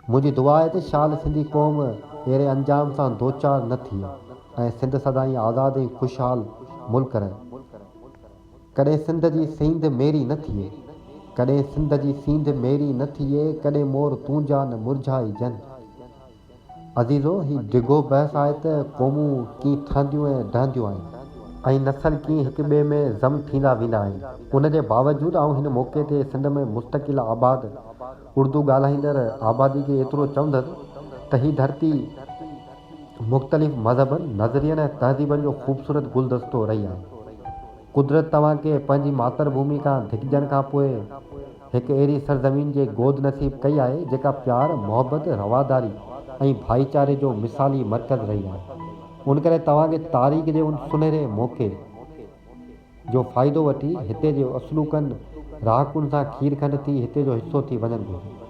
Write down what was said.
मुंहिंजी दुआ आहे त शाल सिंधी क़ौम अहिड़े अंजाम सां दो चार न थिए ऐं सिंध सदाईं आज़ादु ऐं ख़ुशहाल मुल्क रहे। कॾहिं सिंध जी सींध मेरी न थिए, कॾहिं सिंध जी सींध मेरी न थिए, कॾहिं मोर तूंजा न मुरझाई जन। अज़ीज़ो, ही डिघो बहस आहे त क़ौमूं कीअं ठहंदियूं ऐं ढहंदियूं आहिनि ऐं नसल कीअं हिक ॿिए में ज़म थींदा वेंदा आहिनि। उन जे बावजूदि आउं हिन मौक़े ते सिंध में मुस्तक़िल आबाद उर्दू ॻाल्हाईंदड़ आबादी खे एतिरो चवंदसि त ही धरती मुख़्तलिफ़ मज़हबनि, नज़रियनि ऐं तहज़ीबनि जो ख़ूबसूरत गुलदस्तो रही आहे। कुदरत तव्हांखे पंहिंजी मातृभूमि खां धिकजण खां पोइ हिकु अहिड़ी सरज़मीन जे गोद नसीब कई आहे जेका प्यार, मोहबत, रवादारी ऐं भाईचारे जो मिसाली मर्कज़ रही आहे। उन करे तव्हांखे तारीख़ जे उन सुनहरे मौक़े जो फ़ाइदो वठी हिते जे असलूकनि रहाकुनि सां खीर खंड थी हिते जो हिसो थी वञणु घुरिजे।